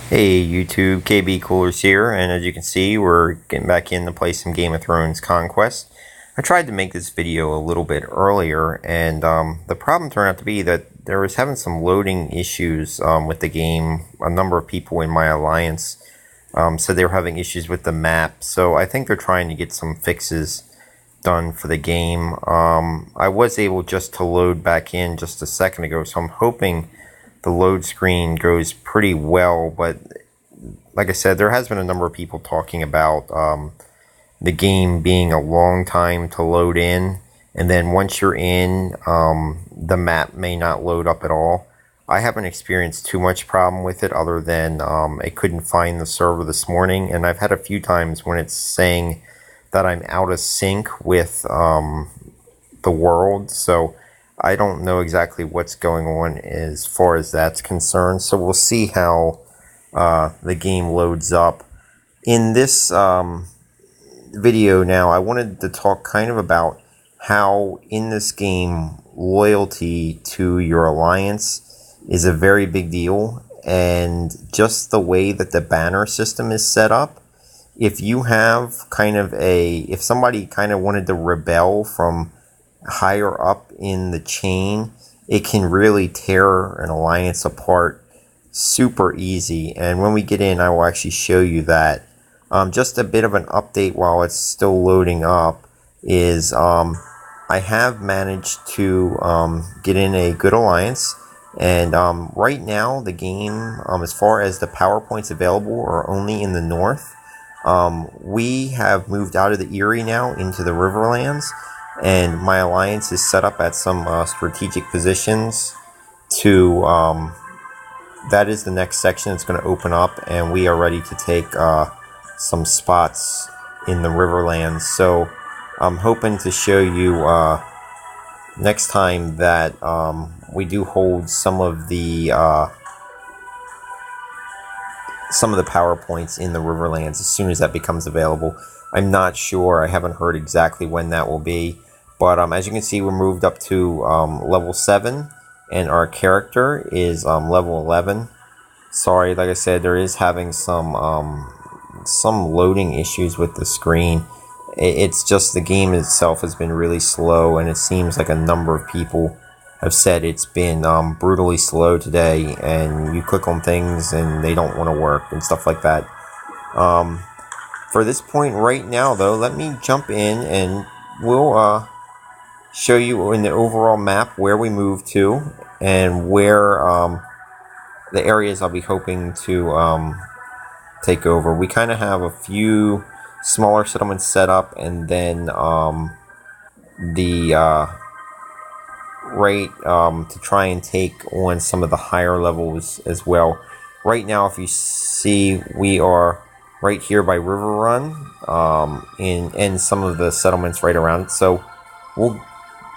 Hey YouTube, KB Coolers here, and as you can see, we're getting back in to play some Game of Thrones Conquest. I tried to make this video a little bit earlier, and the problem turned out to be that there was having some loading issues with the game. A number of people in my alliance said they were having issues with the map, so I think they're trying to get some fixes done for the game. I was able just to load back in just a second ago, so I'm hoping the load screen goes pretty well, but like I said, there has been a number of people talking about the game being a long time to load in, and then once you're in, the map may not load up at all. I haven't experienced too much problem with it other than I couldn't find the server this morning, and I've had a few times when it's saying that I'm out of sync with the world, so I don't know exactly what's going on as far as that's concerned, so we'll see how the game loads up. In this video now, I wanted to talk kind of about how in this game loyalty to your alliance is a very big deal, and just the way that the banner system is set up. If you have if somebody kind of wanted to rebel from higher up in the chain, it can really tear an alliance apart super easy. And when we get in, I will actually show you that. Just a bit of an update while it's still loading up is I have managed to get in a good alliance, and right now the game, as far as the PowerPoints available, are only in the north. We have moved out of the Erie now into the Riverlands, and my alliance is set up at some strategic positions to that is the next section that's going to open up, and we are ready to take some spots in the Riverlands. So I'm hoping to show you next time that we do hold some of the PowerPoints in the Riverlands as soon as that becomes available. I'm not sure. I haven't heard exactly when that will be. But as you can see, we're moved up to level 7, and our character is level 11. Sorry, like I said, there is having some loading issues with the screen. It's just the game itself has been really slow, and it seems like a number of people have said it's been brutally slow today, and you click on things and they don't want to work and stuff like that. For this point right now, though, let me jump in and we'll show you in the overall map where we move to and where the areas I'll be hoping to take over. We kind of have a few smaller settlements set up, and then to try and take on some of the higher levels as well. Right now, if you see, we are right here by Riverrun, and some of the settlements right around it. So we'll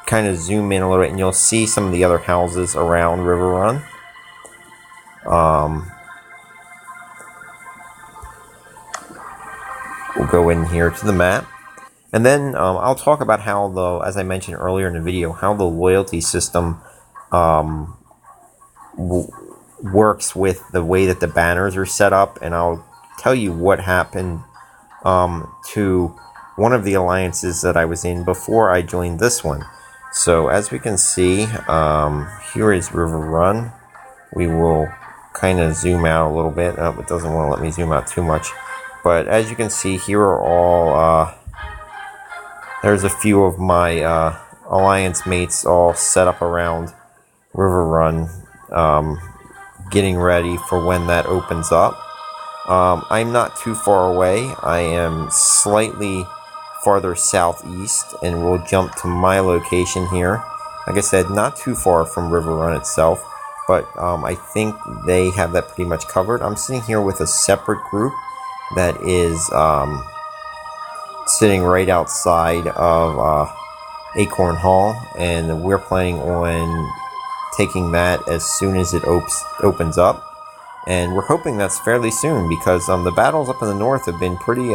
kind of zoom in a little bit, and you'll see some of the other houses around Riverrun. We'll go in here to the map, and then I'll talk about how as I mentioned earlier in the video, how the loyalty system works with the way that the banners are set up, and I'll tell you what happened to one of the alliances that I was in before I joined this one. So as we can see, here is Riverrun. We will kind of zoom out a little bit. It doesn't want to let me zoom out too much. But as you can see, here are all, there's a few of my alliance mates all set up around Riverrun, getting ready for when that opens up. I'm not too far away. I am slightly farther southeast, and we'll jump to my location here. Like I said, not too far from Riverrun itself, but I think they have that pretty much covered. I'm sitting here with a separate group that is sitting right outside of Acorn Hall, and we're planning on taking that as soon as it opens up. And we're hoping that's fairly soon, because the battles up in the north have been pretty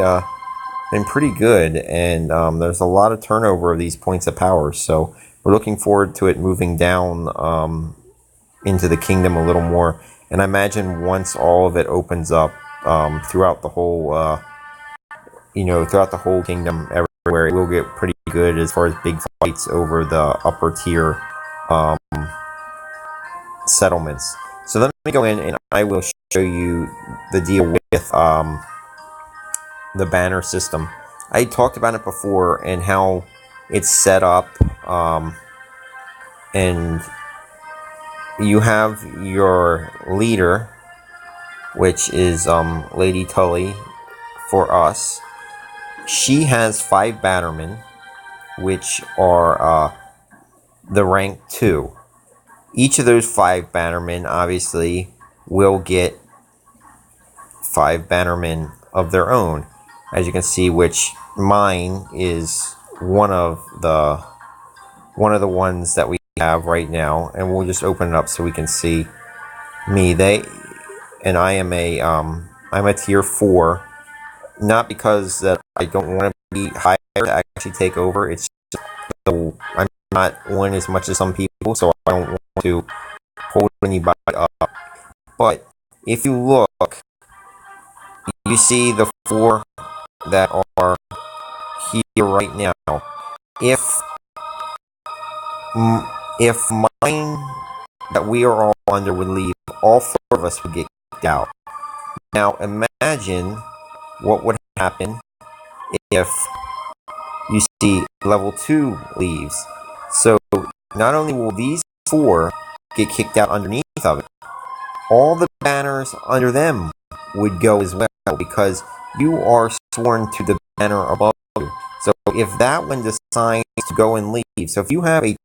good, and there's a lot of turnover of these points of power. So we're looking forward to it moving down into the kingdom a little more. And I imagine once all of it opens up throughout the whole, throughout the whole kingdom, everywhere, it will get pretty good as far as big fights over the upper tier settlements. So let me go in and I will show you the deal with the banner system. I talked about it before and how it's set up, and you have your leader, which is Lady Tully for us. She has 5 bannermen, which are the rank 2. Each of those 5 bannermen obviously will get 5 bannermen of their own, as you can see, which mine is one of the ones that we have right now, and we'll just open it up so we can see me. I am I'm a tier 4, not because that I don't want to be higher to actually take over. It's just I'm not on as much as some people, so I don't want to hold anybody up. But if you look, you see the 4 that are here right now. If mine that we are all under would leave, all 4 of us would get kicked out. Now imagine what would happen if you see level 2 leaves. So not only will these 4 get kicked out underneath of it, all the banners under them would go as well, because you are sworn to the banner above you. So if that one decides to go and leave, so if you have a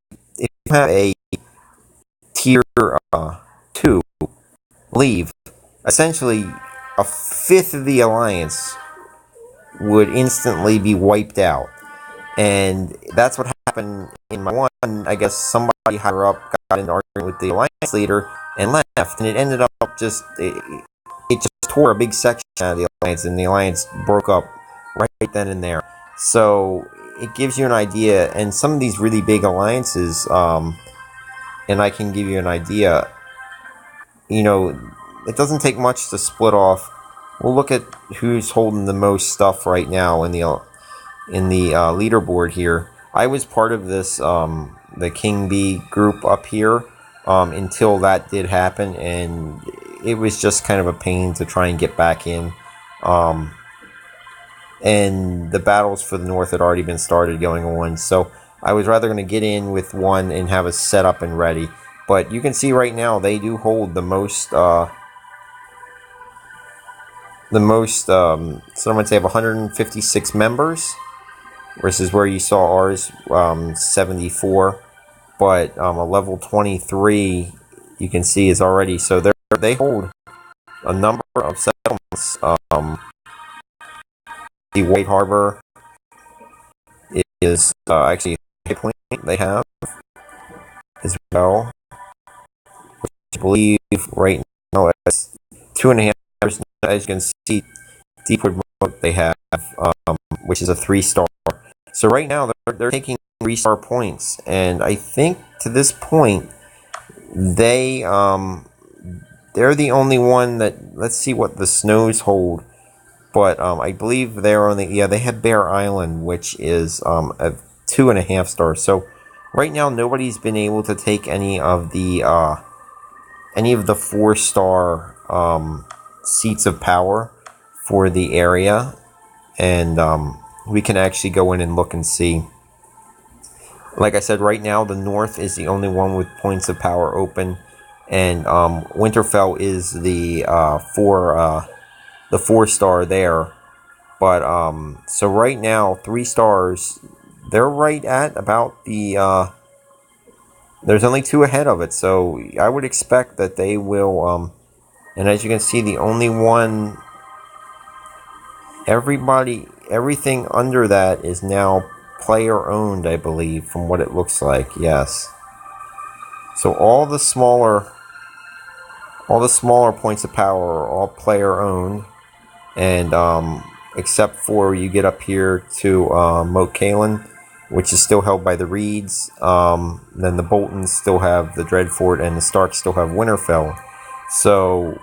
tier 2 leave, essentially a fifth of the alliance would instantly be wiped out. And that's what happened in my one. I guess somebody higher up got into argument with the alliance leader and left, and it ended up just it just tore a big section out of the alliance, and the alliance broke up right then and there. So it gives you an idea, and some of these really big alliances, and I can give you an idea. It doesn't take much to split off. We'll look at who's holding the most stuff right now in the leaderboard here. I was part of this the King Bee group up here until that did happen, and it was just kind of a pain to try and get back in. And the battles for the north had already been started going on, so I was rather going to get in with one and have it set up and ready. But you can see right now they do hold the most. So I'm going to say have 156 members, versus where you saw ours 74. But a level 23 you can see is already, so they hold a number of settlements. The White Harbor is actually a point they have as well, which I believe right now is 2.5 stars. As you can see, Deepwood Moat they have, which is a 3-star. So right now they're taking 3-star points, and I think to this point they're the only one that. Let's see what the snows hold. But I believe they're on they have Bear Island, which is a 2.5 stars. So right now nobody's been able to take any of the 4-star seats of power for the area, and we can actually go in and look and see. Like I said, right now the north is the only one with points of power open, and Winterfell is the 4-star there. But so right now 3 stars, they're right at about the there's only 2 ahead of it, so I would expect that they will and as you can see, the only one, everything under that is now player owned, I believe, from what it looks like. Yes. So all the smaller points of power are all player owned, and except for you get up here to Moat Cailin, which is still held by the Reeds. Then the Boltons still have the Dreadfort, and the Starks still have Winterfell. So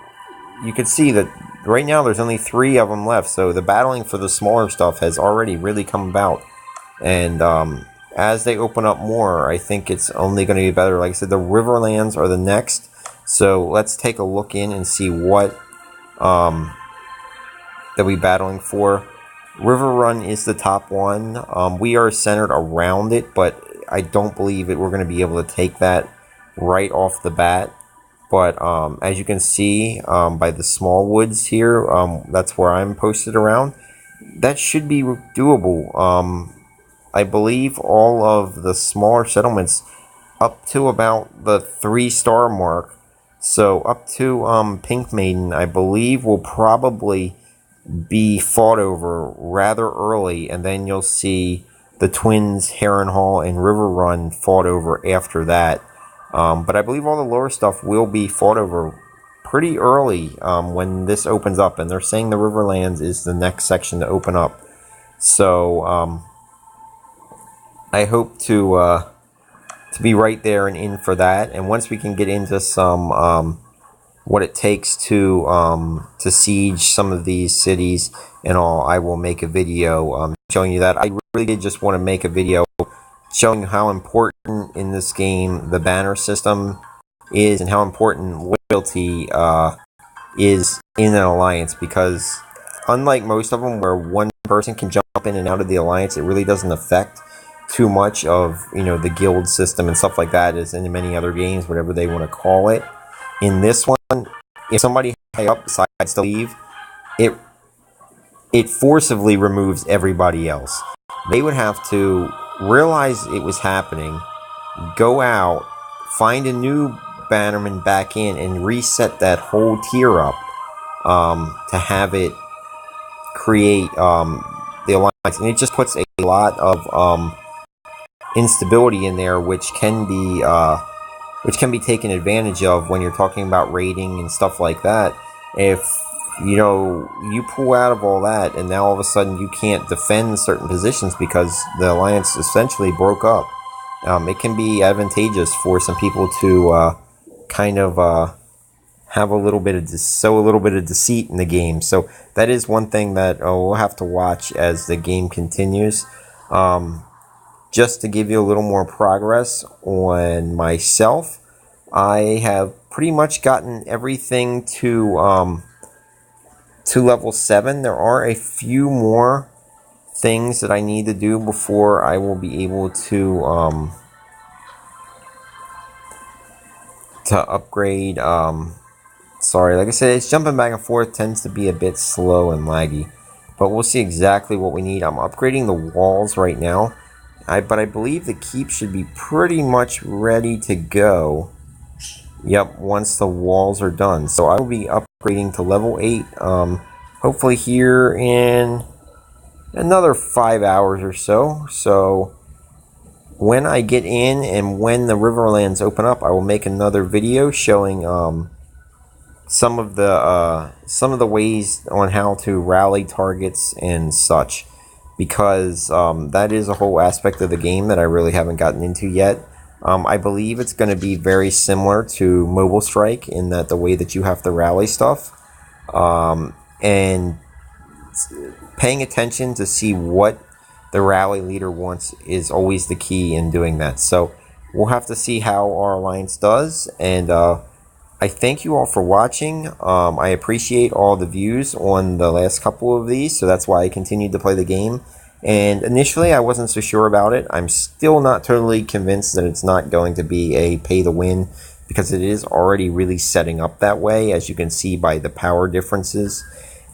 you can see that right now there's only 3 of them left. So the battling for the smaller stuff has already really come about. And as they open up more, I think it's only going to be better. Like I said, the Riverlands are the next. So let's take a look in and see what that we're battling for. Riverrun is the top one. We are centered around it, but I don't believe we're going to be able to take that right off the bat. But as you can see by the small woods here, that's where I'm posted around. That should be doable. I believe all of the smaller settlements up to about the 3-star mark. So up to Pink Maiden, I believe, will probably be fought over rather early, and then you'll see the twins Heron Hall and Riverrun fought over after that. But I believe all the lower stuff will be fought over pretty early when this opens up, and they're saying the Riverlands is the next section to open up. So I hope to be right there and in for that. And once we can get into some what it takes to siege some of these cities and all, I will make a video showing you that. I really did just want to make a video showing how important in this game the banner system is and how important loyalty is in an alliance, because unlike most of them where one person can jump in and out of the alliance, it really doesn't affect too much of, you know, the guild system and stuff like that as in many other games, whatever they want to call it. In this one, if somebody high up decides to leave, it forcibly removes everybody else. They would have to realize it was happening, go out, find a new bannerman back in, and reset that whole tier up to have it create the alliance. And it just puts a lot of instability in there, which can be taken advantage of when you're talking about raiding and stuff like that. If you pull out of all that and now all of a sudden you can't defend certain positions because the alliance essentially broke up, it can be advantageous for some people to kind of have a little bit of sow a little bit of deceit in the game. So that is one thing that we'll have to watch as the game continues. Just to give you a little more progress on myself, I have pretty much gotten everything to level 7. There are a few more things that I need to do before I will be able to upgrade. Sorry, like I said, it's jumping back and forth, tends to be a bit slow and laggy, but we'll see exactly what we need. I'm upgrading the walls right now. But I believe the keep should be pretty much ready to go. Yep, once the walls are done. So I will be upgrading to level 8, hopefully here in another 5 hours or so. So when I get in and when the Riverlands open up, I will make another video showing some of the ways on how to rally targets and such. Because that is a whole aspect of the game that I really haven't gotten into yet. I believe it's going to be very similar to Mobile Strike in that the way that you have to rally stuff. And paying attention to see what the rally leader wants is always the key in doing that. So we'll have to see how our alliance does. And I thank you all for watching. I appreciate all the views on the last couple of these, so that's why I continued to play the game. And initially, I wasn't so sure about it. I'm still not totally convinced that it's not going to be a pay-to-win, because it is already really setting up that way, as you can see by the power differences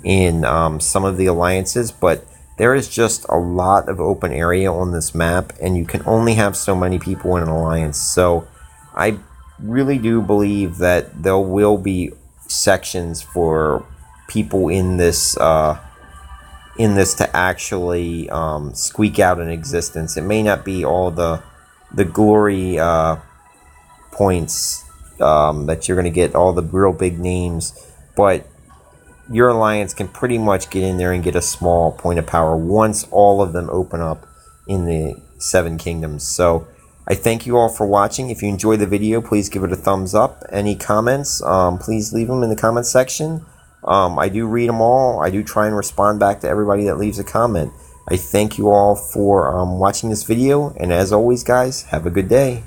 in some of the alliances. But there is just a lot of open area on this map, and you can only have so many people in an alliance. So I really do believe that there will be sections for people in this to actually squeak out an existence. It may not be all the glory points that you're going to get, all the real big names, but your alliance can pretty much get in there and get a small point of power once all of them open up in the 7 kingdoms. So I thank you all for watching. If you enjoyed the video, please give it a thumbs up. Any comments, please leave them in the comment section. I do read them all. I do try and respond back to everybody that leaves a comment. I thank you all for watching this video, and as always, guys, have a good day.